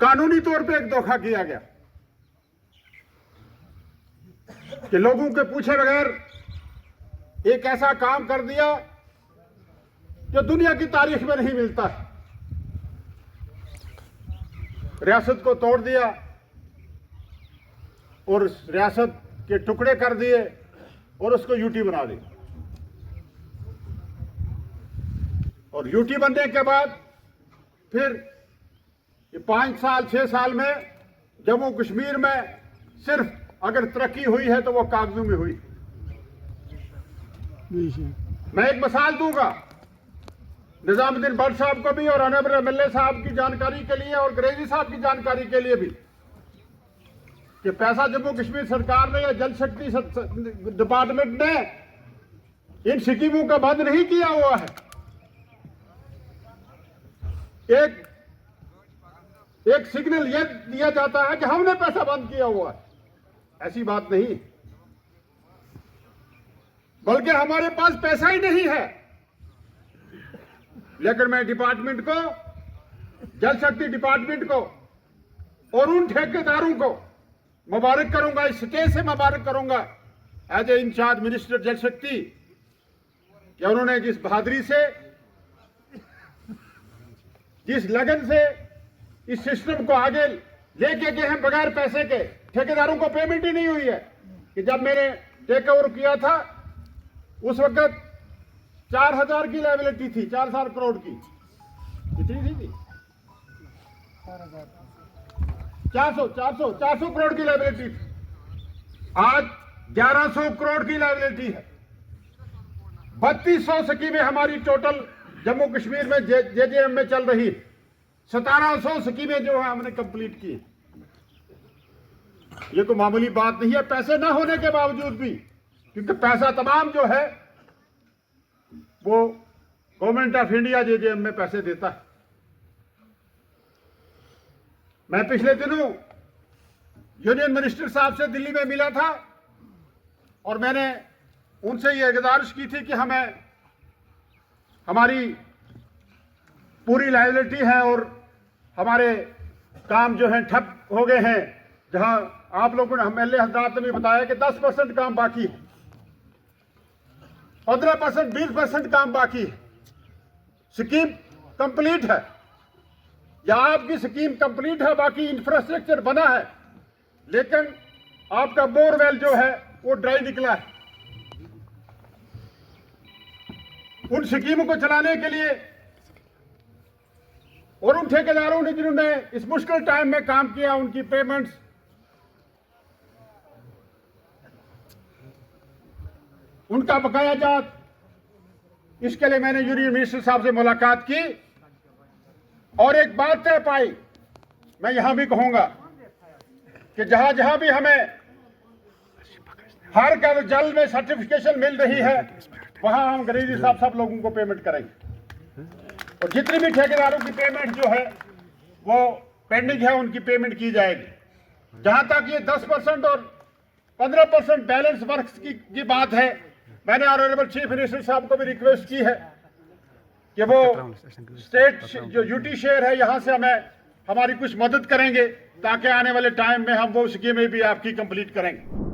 कानूनी तौर पे एक धोखा किया गया कि लोगों के पूछे बगैर एक ऐसा काम कर दिया जो दुनिया की तारीख में नहीं मिलता है। रियासत को तोड़ दिया और रियासत के टुकड़े कर दिए और उसको यूटी बना दिया। और यूटी बनने के बाद फिर ये 5 साल 6 साल में जम्मू कश्मीर में सिर्फ अगर तरक्की हुई है तो वो कागजों में हुई। मैं एक मिसाल दूंगा निजामुद्दीन भट्ट साहब को भी और अनवर एमएलए साहब की जानकारी के लिए और ग्रेजी साहब की जानकारी के लिए भी कि पैसा जम्मू कश्मीर सरकार ने या जल शक्ति डिपार्टमेंट ने इन स्कीमों का बंद नहीं किया हुआ है। एक सिग्नल यह दिया जाता है कि हमने पैसा बंद किया हुआ है, ऐसी बात नहीं, बल्कि हमारे पास पैसा ही नहीं है। लेकिन मैं डिपार्टमेंट को, जल शक्ति डिपार्टमेंट को और उन ठेकेदारों को मुबारक करूंगा, इस स्टेज से मुबारक करूंगा एज ए इंचार्ज मिनिस्टर जल शक्ति कि उन्होंने जिस बहादुरी से, जिस लगन से इस सिस्टम को आगे लेके गए हैं बगैर पैसे के। ठेकेदारों को पेमेंट ही नहीं हुई है कि जब मैंने टेक ओवर किया था उस वक्त 4000 की लायबिलिटी थी, 4,000 करोड़ की, कितनी थी? 400 करोड़ की लायबिलिटी थी। आज 1100 करोड़ की लायबिलिटी है। 3200 स्कीमें हमारी टोटल जम्मू कश्मीर में जेजेएम में चल रही है। 1700 स्कीमें जो है हमने कंप्लीट की। ये कोई मामूली बात नहीं है, पैसे ना होने के बावजूद भी, क्योंकि पैसा तमाम जो है वो गवर्नमेंट ऑफ इंडिया जेजेएम में पैसे देता है। मैं पिछले दिनों यूनियन मिनिस्टर साहब से दिल्ली में मिला था और मैंने उनसे ये गुजारिश की थी कि हमें हमारी पूरी लायबिलिटी है और हमारे काम जो है ठप हो गए हैं। जहां आप लोगों ने, एमएलए हजरात ने भी बताया कि 10% काम बाकी है, 15%, 20% काम बाकी है। स्कीम कंप्लीट है या आपकी स्कीम कंप्लीट है, बाकी इंफ्रास्ट्रक्चर बना है, लेकिन आपका बोरवेल जो है वो ड्राई निकला है। उन स्कीमों को चलाने के लिए और उन ठेकेदारों ने जिन्होंने इस मुश्किल टाइम में काम किया, उनकी पेमेंट्स उनका बकाया जात, इसके लिए मैंने यूनियन मिनिस्टर साहब से मुलाकात की और एक बात तय पाई। मैं यहां भी कहूंगा कि जहां जहां भी हमें हर घर जल में सर्टिफिकेशन मिल रही है वहां हम ग्रेजी साहब सब लोगों को पेमेंट करेंगे। और जितनी भी ठेकेदारों की पेमेंट जो है वो पेंडिंग है उनकी पेमेंट की जाएगी। जहां तक ये 10% और 15% बैलेंस वर्क्स की बात है, मैंने ऑनरेबल चीफ मिनिस्टर साहब को भी रिक्वेस्ट की है कि वो स्टेट जो यूटी शेयर है यहां से हमारी कुछ मदद करेंगे ताकि आने वाले टाइम में हम वो स्कीमें भी आपकी कंप्लीट करेंगे।